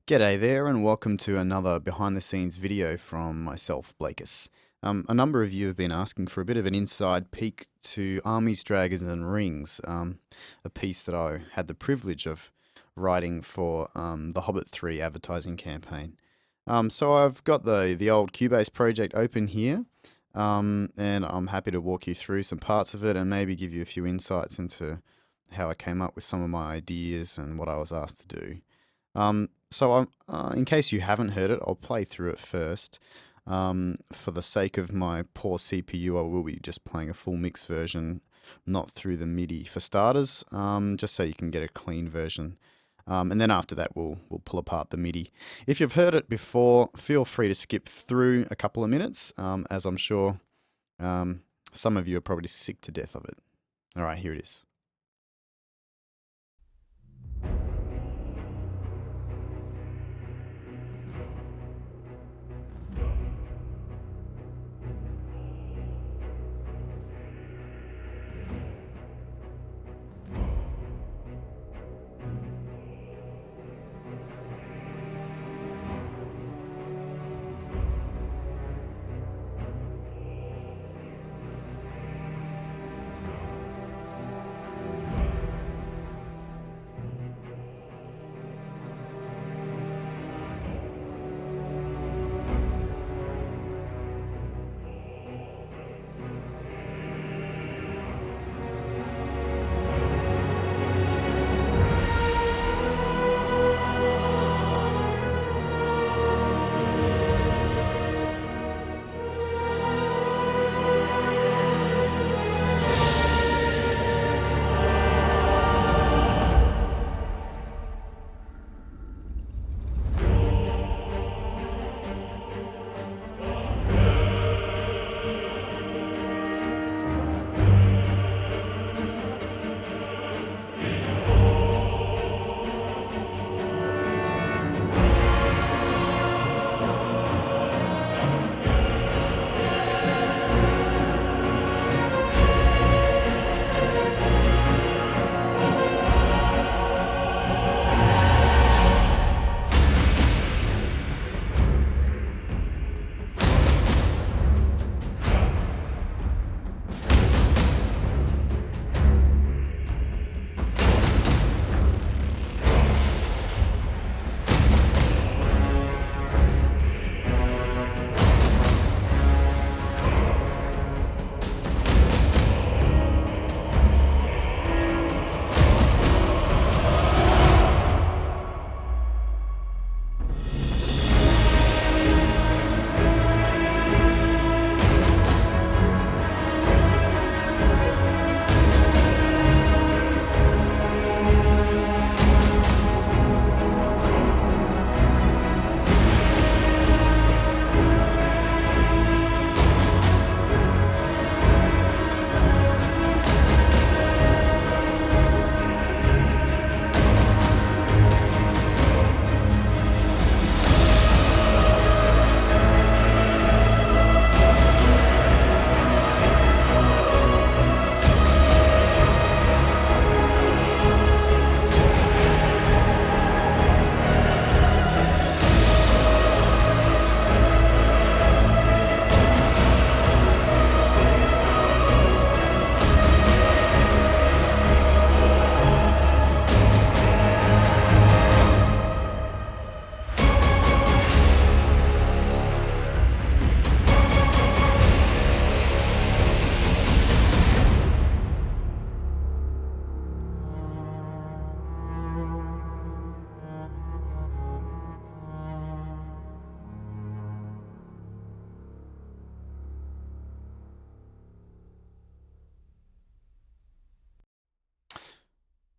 G'day there, and welcome to another behind the scenes video from myself, Blakus. A number of you have been asking for a bit of an inside peek to Armies, Dragons, and Rings, a piece that I had the privilege of writing for the Hobbit 3 advertising campaign. So I've got the old Cubase project open here, and I'm happy to walk you through some parts of it and maybe give you a few insights into how I came up with some of my ideas and what I was asked to do. In case you haven't heard it, I'll play through it first. For the sake of my poor CPU, I will be just playing a full mix version, not through the MIDI for starters, just so you can get a clean version. And then after that, we'll pull apart the MIDI. If you've heard it before, feel free to skip through a couple of minutes, as I'm sure some of you are probably sick to death of it. All right, here it is.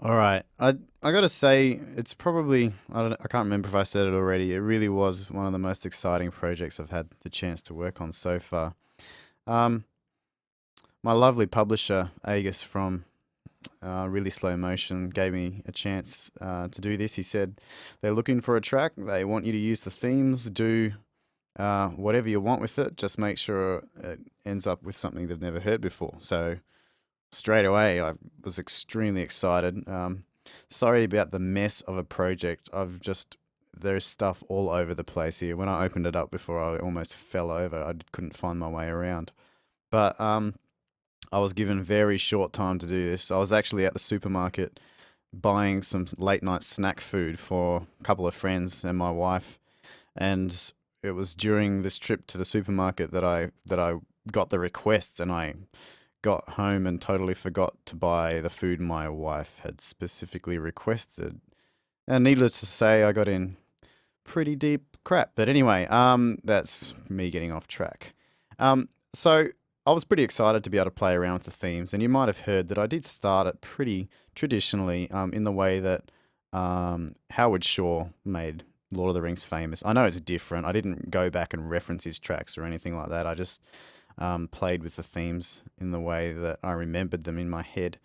All right. I gotta say, it's probably I can't remember if I said it already. It really was one of the most exciting projects I've had the chance to work on so far. Um, my lovely publisher Agus from Really Slow Motion gave me a chance to do this. He said they're looking for a track. They want you to use the themes, do whatever you want with it. Just make sure it ends up with something they've never heard before. So straight away, I was extremely excited. Sorry about the mess of a project. there's stuff all over the place here. When I opened it up before, I almost fell over. Couldn't find my way around. But I was given very short time to do this. I was actually at the supermarket buying some late night snack food for a couple of friends and my wife, and it was during this trip to the supermarket that I got the requests, and I got home and totally forgot to buy the food my wife had specifically requested. And needless to say, I got in pretty deep crap. But anyway, that's me getting off track. So I was pretty excited to be able to play around with the themes, and you might have heard that I did start it pretty traditionally, in the way that Howard Shore made Lord of the Rings famous. I know it's different. I didn't go back and reference his tracks or anything like that. I just played with the themes in the way that I remembered them in my head.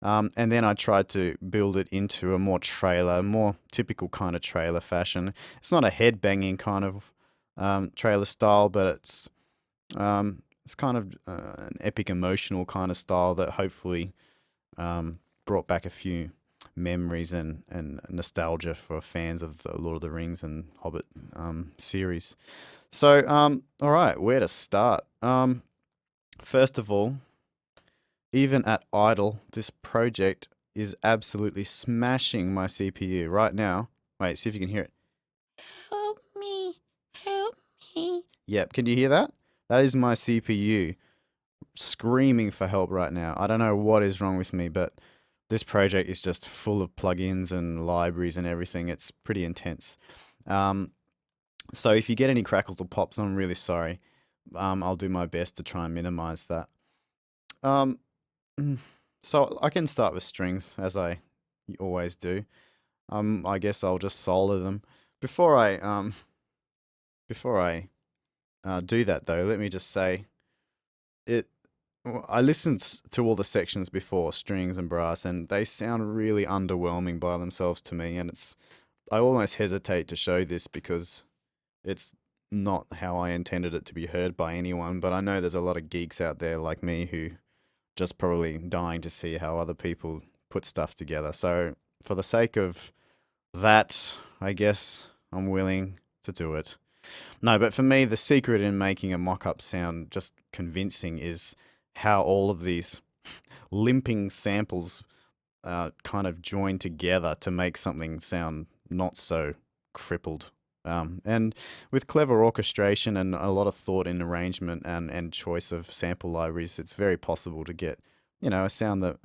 And then I tried to build it into a more typical kind of trailer fashion. It's not a head-banging kind of trailer style, but it's kind of an epic emotional kind of style that hopefully brought back a few memories and nostalgia for fans of the Lord of the Rings and Hobbit series. So, all right, where to start? First of all, even at idle, this project is absolutely smashing my CPU right now. Wait, see if you can hear it. Help me, help me. Yep, can you hear that? That is my CPU screaming for help right now. I don't know what is wrong with me, but this project is just full of plugins and libraries and everything. It's pretty intense. So if you get any crackles or pops, I'm really sorry. I'll do my best to try and minimize that. Um, so I can start with strings, as I always do. I guess I'll just solo them. Before I do that though, let me just say it. I listened to all the sections before, strings and brass, and they sound really underwhelming by themselves to me. And I almost hesitate to show this because it's not how I intended it to be heard by anyone. But I know there's a lot of geeks out there like me who just probably dying to see how other people put stuff together. So for the sake of that, I guess I'm willing to do it. No, but for me, the secret in making a mock-up sound just convincing is how all of these limping samples kind of join together to make something sound not so crippled. And with clever orchestration and a lot of thought in arrangement and choice of sample libraries, it's very possible to get, a sound that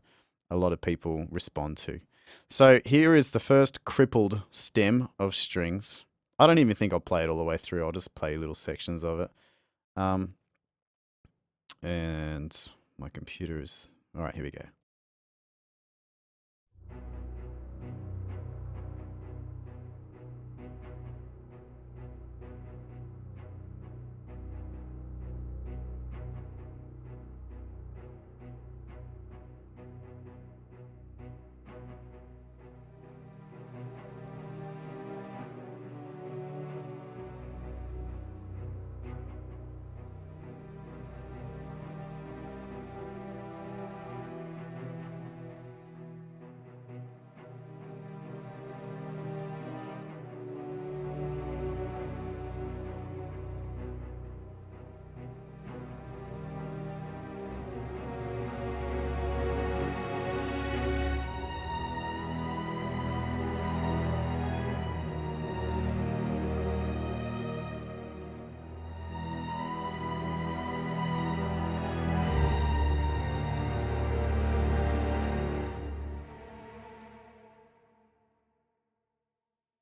a lot of people respond to. So here is the first crippled stem of strings. I don't even think I'll play it all the way through. I'll just play little sections of it. And my computer is... All right, here we go.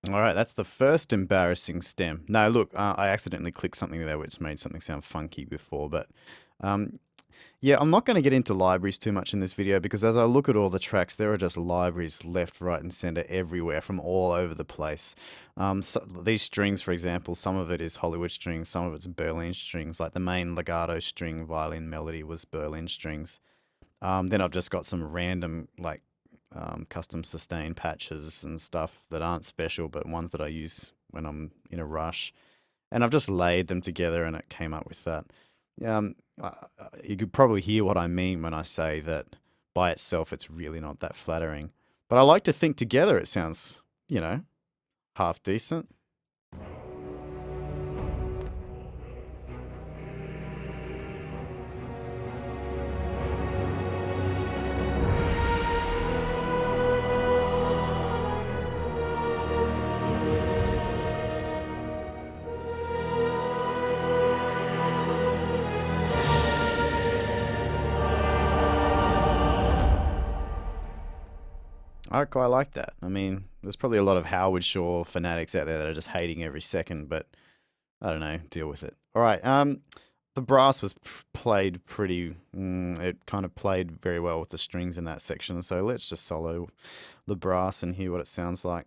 All right, that's the first embarrassing stem. Now, look, I accidentally clicked something there which made something sound funky before, but yeah, I'm not going to get into libraries too much in this video because as I look at all the tracks, there are just libraries left, right, and center everywhere from all over the place. So these strings, for example, some of it is Hollywood strings, some of it's Berlin strings, like the main legato string violin melody was Berlin strings. Then I've just got some random, like, custom sustain patches and stuff that aren't special, but ones that I use when I'm in a rush. And I've just laid them together and it came up with that. You could probably hear what I mean when I say that by itself it's really not that flattering. But I like to think together it sounds, half decent. I quite like that. I mean, there's probably a lot of Howard Shaw fanatics out there that are just hating every second, but I don't know, deal with it. All right. The brass was played pretty. It kind of played very well with the strings in that section. So let's just solo the brass and hear what it sounds like.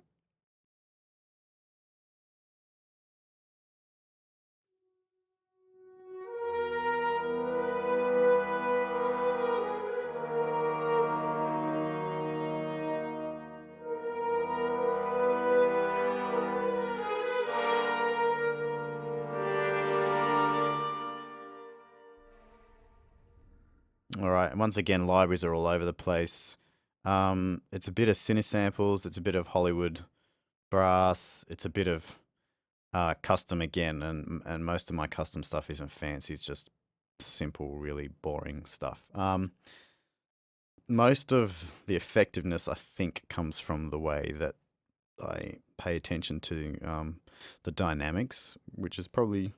All right. Once again, libraries are all over the place. It's a bit of cine samples. It's a bit of Hollywood brass. It's a bit of custom again, and most of my custom stuff isn't fancy. It's just simple, really boring stuff. Most of the effectiveness, I think, comes from the way that I pay attention to the dynamics, which is probably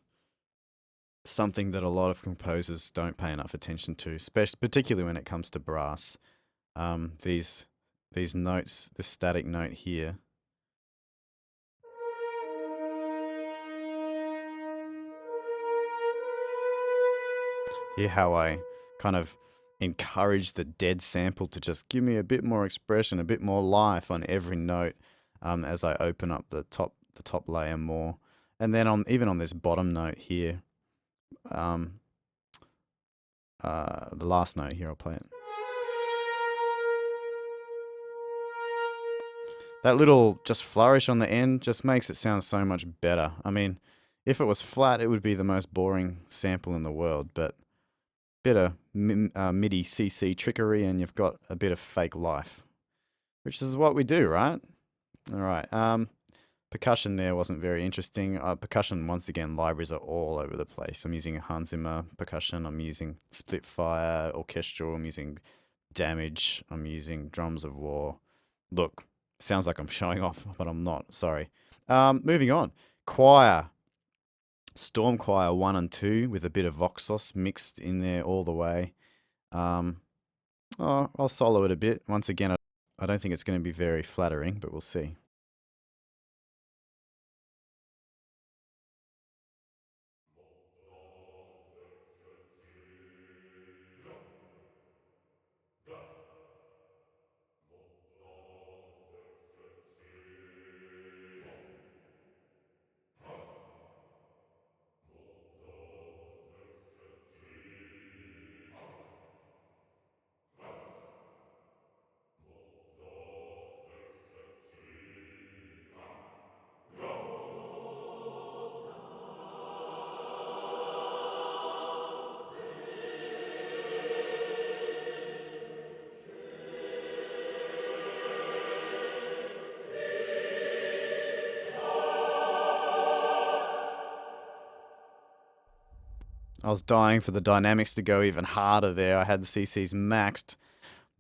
something that a lot of composers don't pay enough attention to, especially particularly when it comes to brass. These notes, this static note here. Hear how I kind of encourage the dead sample to just give me a bit more expression, a bit more life on every note as I open up the top layer more. And then even on this bottom note here, the last note here, I'll play it. That little just flourish on the end just makes it sound so much better. I mean, if it was flat, it would be the most boring sample in the world, but bit of MIDI CC trickery and you've got a bit of fake life, which is what we do, right? All right. Percussion there wasn't very interesting. Percussion, once again, libraries are all over the place. I'm using Hans Zimmer percussion. I'm using Splitfire, orchestral. I'm using Damage. I'm using Drums of War. Look, sounds like I'm showing off, but I'm not. Sorry. Moving on. Choir. Storm Choir 1 and 2 with a bit of Voxos mixed in there all the way. I'll solo it a bit. Once again, I don't think it's going to be very flattering, but we'll see. I was dying for the dynamics to go even harder there. I had the CCs maxed,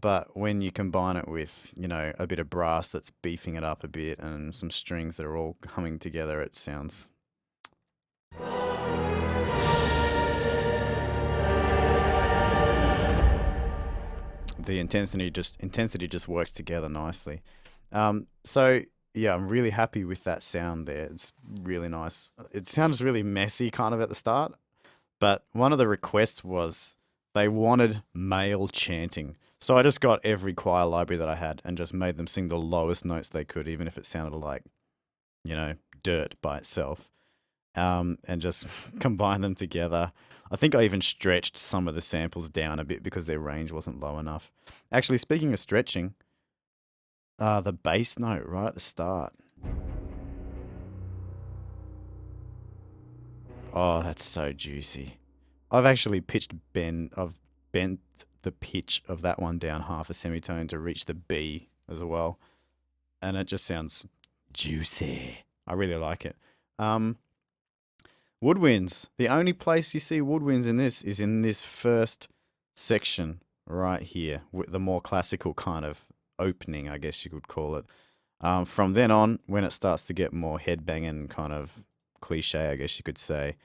but when you combine it with, a bit of brass that's beefing it up a bit and some strings that are all coming together, it sounds... The intensity just works together nicely. So yeah, I'm really happy with that sound there. It's really nice. It sounds really messy kind of at the start. But one of the requests was they wanted male chanting. So I just got every choir library that I had and just made them sing the lowest notes they could, even if it sounded like, dirt by itself. And just combine them together. I think I even stretched some of the samples down a bit because their range wasn't low enough. Actually, speaking of stretching, the bass note right at the start. Oh, that's so juicy. I've actually I've bent the pitch of that one down half a semitone to reach the B as well. And it just sounds juicy. I really like it. Woodwinds. The only place you see woodwinds in this is in this first section right here, with the more classical kind of opening, I guess you could call it. From then on, when it starts to get more headbanging kind of cliche, I guess you could say,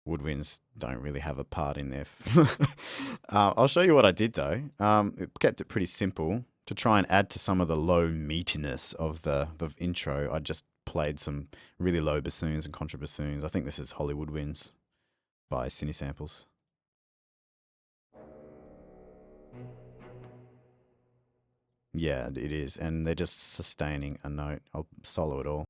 woodwinds don't really have a part in there. I'll show you what I did though. It kept it pretty simple. to try and add to some of the low meatiness of the intro, I just played some really low bassoons and contrabassoons. I think this is Woodwinds by Cine Samples. Yeah, it is, and they're just sustaining a note. I'll solo it all.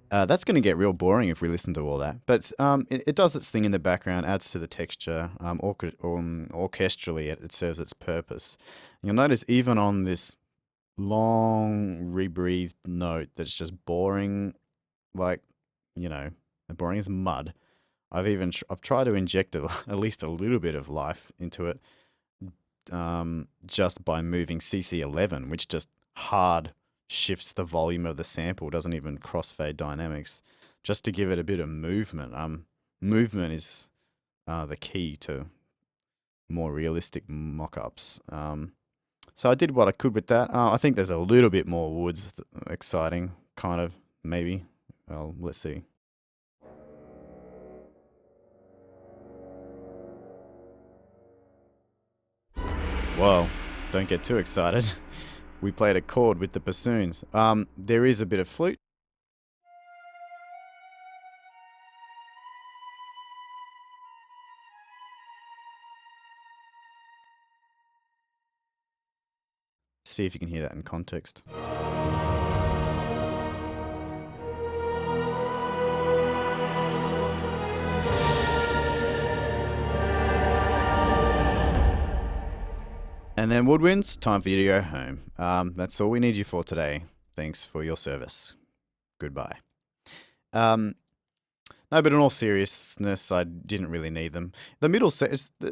That's going to get real boring if we listen to all that. But it does its thing in the background, adds to the texture. Orchestrally, it serves its purpose. You'll notice even on this long, rebreathed note that's just boring, like, boring as mud. I've tried to inject at least a little bit of life into it, just by moving CC11, which just hard shifts the volume of the sample, doesn't even crossfade dynamics, just to give it a bit of movement. Movement is the key to more realistic mock-ups. So I did what I could with that. I think there's a little bit more woods exciting, kind of, maybe. Well, let's see. Whoa, don't get too excited. We played a chord with the bassoons. There is a bit of flute. See if you can hear that in context. And then Woodwinds, time for you to go home. That's all we need you for today. Thanks for your service. Goodbye. No, but in all seriousness, I didn't really need them. The middle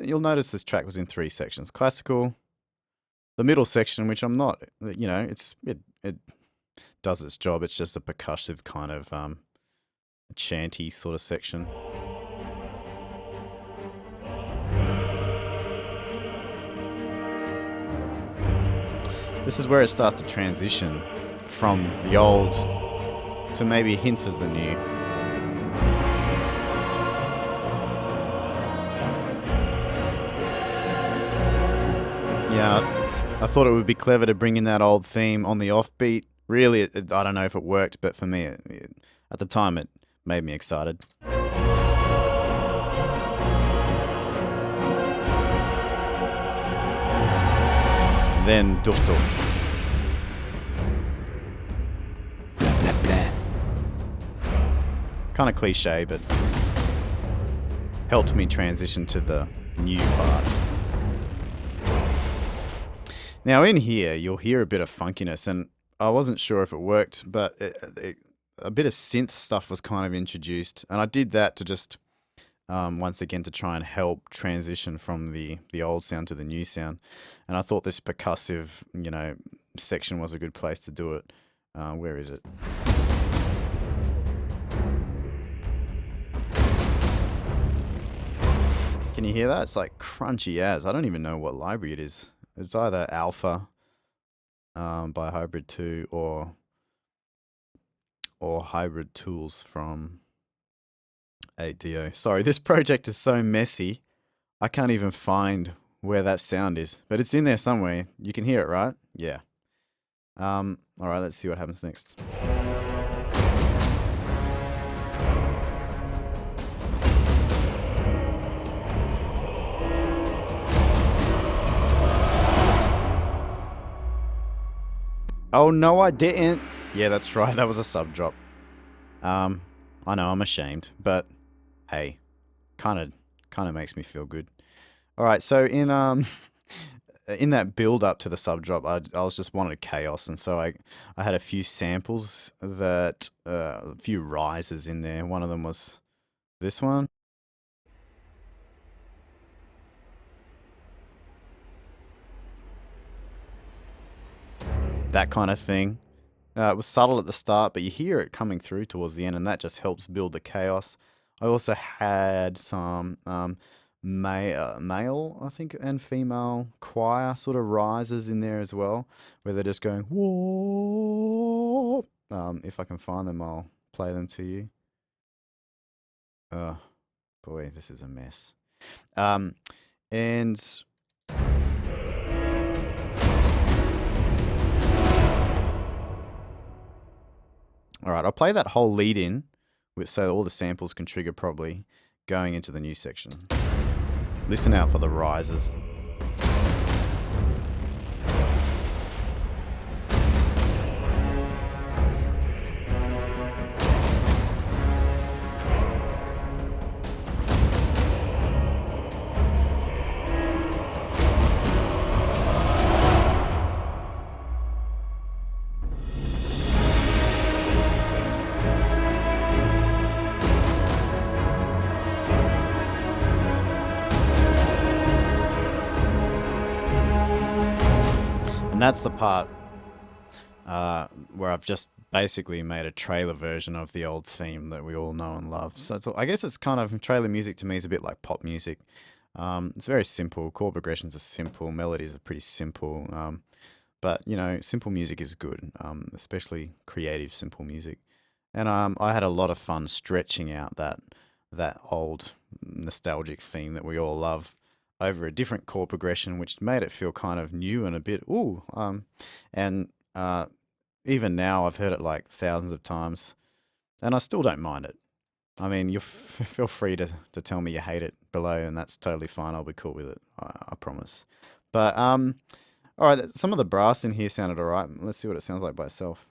you'll notice this track was in 3 sections: classical, the middle section, which I'm not, it does its job. It's just a percussive kind of chanty sort of section. This is where it starts to transition from the old to maybe hints of the new. Yeah, I thought it would be clever to bring in that old theme on the offbeat. Really, I don't know if it worked, but for me, at the time, it made me excited. Then doof doof. Blah, blah, blah. Kind of cliche, but helped me transition to the new part. Now in here, you'll hear a bit of funkiness, and I wasn't sure if it worked, but a bit of synth stuff was kind of introduced, and I did that to just once again to try and help transition from the old sound to the new sound. And I thought this percussive, section was a good place to do it. Where is it? Can you hear that? It's like crunchy as. I don't even know what library it is. It's either Alpha by Hybrid 2 or Hybrid Tools from 8DO. Sorry, this project is so messy, I can't even find where that sound is. But it's in there somewhere. You can hear it, right? Yeah. Alright, let's see what happens next. Oh, no, I didn't. Yeah, that's right. That was a sub drop. I know, I'm ashamed, but hey, kind of makes me feel good. All right, so in that build up to the sub drop, I was just wanted chaos, and so I had a few samples that a few rises in there. One of them was this one. That kind of thing. It was subtle at the start, but you hear it coming through towards the end, and that just helps build the chaos. I also had some male, I think, and female choir sort of rises in there as well, where they're just going whoa. If I can find them, I'll play them to you. Oh boy, this is a mess. And all right, I'll play that whole lead in, so all the samples can trigger probably going into the new section. Listen out for the rises. And that's the part where I've just basically made a trailer version of the old theme that we all know and love. So I guess it's kind of, trailer music to me is a bit like pop music. It's very simple. Chord progressions are simple. Melodies are pretty simple. But, you know, simple music is good, especially creative simple music. And I had a lot of fun stretching out that old nostalgic theme that we all love over a different chord progression, which made it feel kind of new and a bit ooh. And even now, I've heard it like thousands of times, and I still don't mind it. I mean, you feel free to tell me you hate it below, and that's totally fine. I'll be cool with it. I promise. But all right, some of the brass in here sounded all right. Let's see what it sounds like by itself.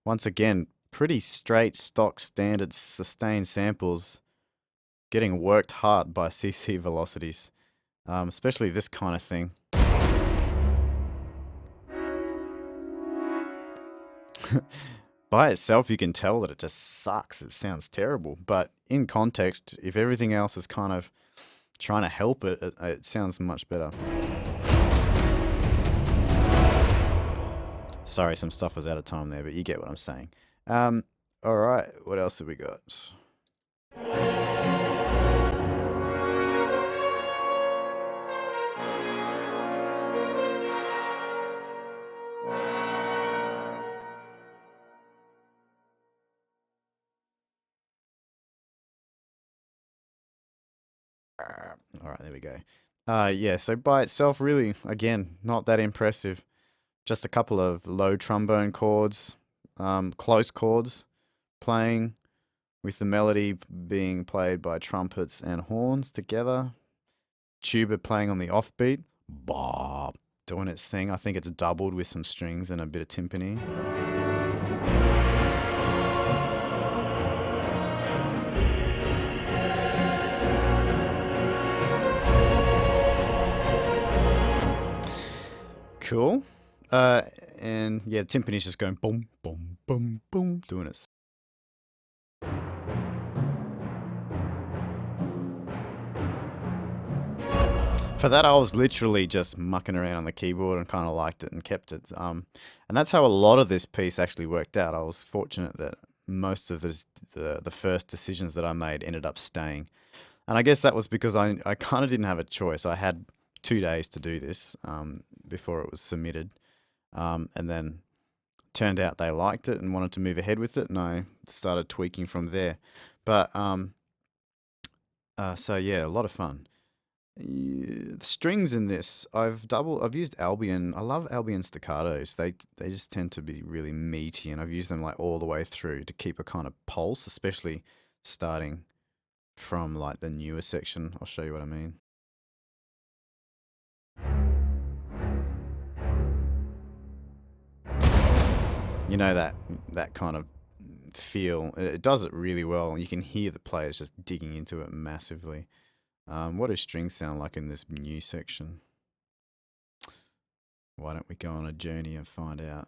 Once again, pretty straight, stock, standard, sustained samples getting worked hard by CC velocities, especially this kind of thing. By itself, you can tell that it just sucks. It sounds terrible. But in context, if everything else is kind of trying to help it, it sounds much better. Sorry, some stuff was out of time there, but you get what I'm saying. All right, what else have we got? All right, there we go. Yeah, so by itself, really, again, not that impressive. Just a couple of low trombone chords, close chords, playing with the melody being played by trumpets and horns together. Tuba playing on the offbeat, bop, doing its thing. I think it's doubled with some strings and a bit of timpani. Cool. And yeah, the timpani's just going boom, boom, boom, boom, doing its. For that, I was literally just mucking around on the keyboard and kind of liked it and kept it. And that's how a lot of this piece actually worked out. I was fortunate that most of the first decisions that I made ended up staying. And I guess that was because I kind of didn't have a choice. I had 2 days to do this before it was submitted. And then turned out they liked it and wanted to move ahead with it, and I started tweaking from there. But so yeah, a lot of fun. The strings in this, I've used Albion. I love Albion staccatos. They just tend to be really meaty, and I've used them like all the way through to keep a kind of pulse, especially starting from like the newer section. I'll show you what I mean. You know, that kind of feel. It does it really well. You can hear the players just digging into it massively. What do strings sound like in this new section? Why don't we go on a journey and find out?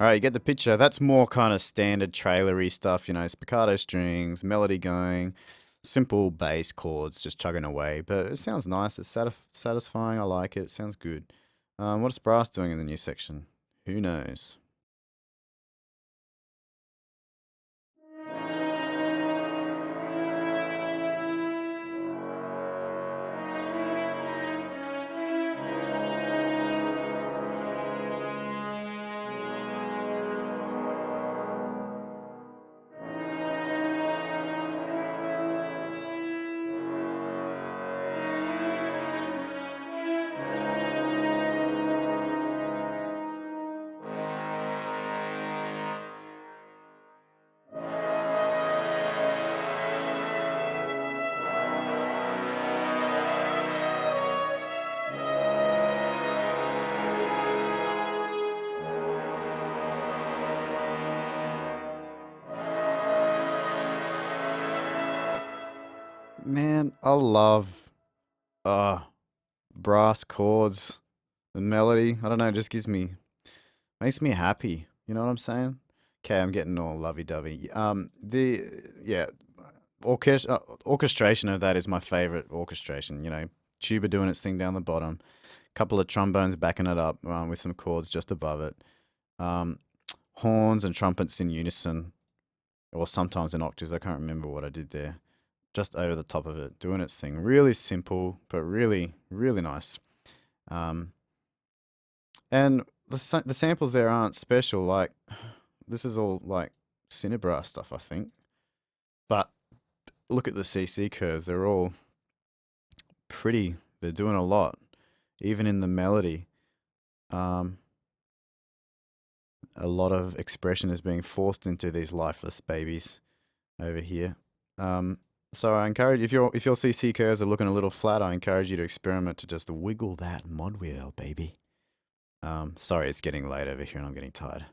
All right, you get the picture. That's more kind of standard trailery stuff, you know, spiccato strings, melody going, simple bass chords just chugging away. But it sounds nice. It's satisfying. I like it. It sounds good. What's brass doing in the new section? Who knows? Man, I love brass chords and melody. I don't know, it just makes me happy. You know what I'm saying? Okay, I'm getting all lovey-dovey. The yeah, orchestration of that is my favorite orchestration. You know, tuba doing its thing down the bottom, couple of trombones backing it up with some chords just above it, um, horns and trumpets in unison, or sometimes in octaves. I can't remember what I did there. Just over the top of it, doing its thing. Really simple, but really, really nice. Um, and the samples there aren't special. Like this is all like Cinebrass stuff, I think. But look at the CC curves; they're all pretty. They're doing a lot, even in the melody. Um, a lot of expression is being forced into these lifeless babies over here. So I encourage if your CC curves are looking a little flat, I encourage you to experiment to just wiggle that mod wheel, baby. Sorry, it's getting late over here and I'm getting tired.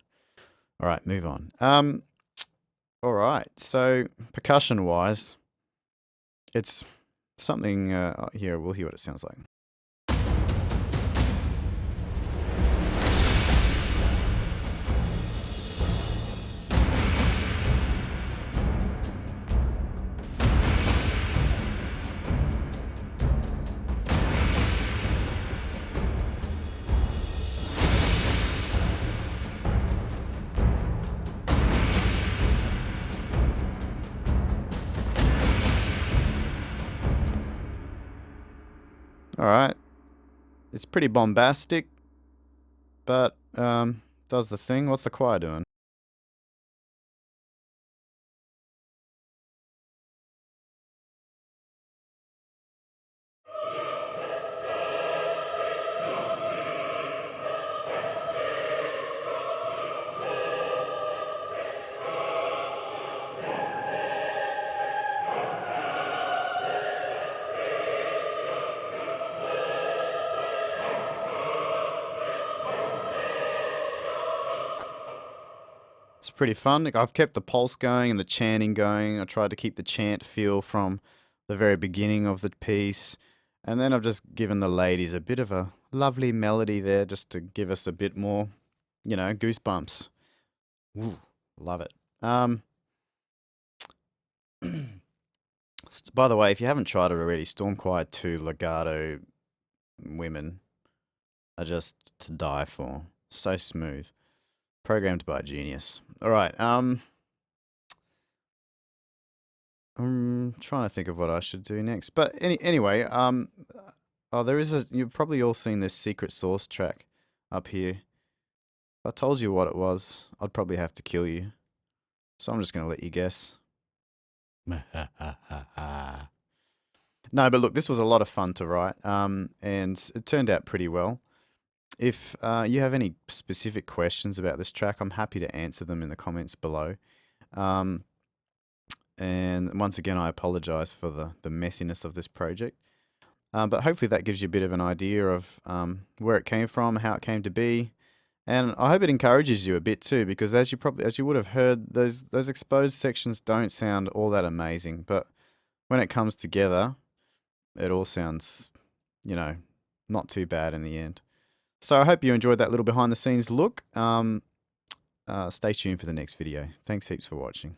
All right, move on. All right. So percussion wise, it's something here. We'll hear what it sounds like. All right. It's pretty bombastic, but does the thing. What's the choir doing? It's pretty fun. Like, I've kept the pulse going and the chanting going. I tried to keep the chant feel from the very beginning of the piece. And then I've just given the ladies a bit of a lovely melody there just to give us a bit more, you know, goosebumps. Ooh, love it. By the way, if you haven't tried it already, Storm Quiet 2 Legato Women are just to die for. So smooth. Programmed by a genius. All right. I'm trying to think of what I should do next. But anyway, there is you've probably all seen this secret sauce track up here. If I told you what it was, I'd probably have to kill you. So I'm just going to let you guess. No, but look, this was a lot of fun to write, and it turned out pretty well. If you have any specific questions about this track, I'm happy to answer them in the comments below. And once again, I apologize for the messiness of this project. But hopefully that gives you a bit of an idea of where it came from, how it came to be. And I hope it encourages you a bit too, because as you would have heard, those exposed sections don't sound all that amazing. But when it comes together, it all sounds, you know, not too bad in the end. So I hope you enjoyed that little behind the scenes look. stay tuned for the next video. Thanks heaps for watching.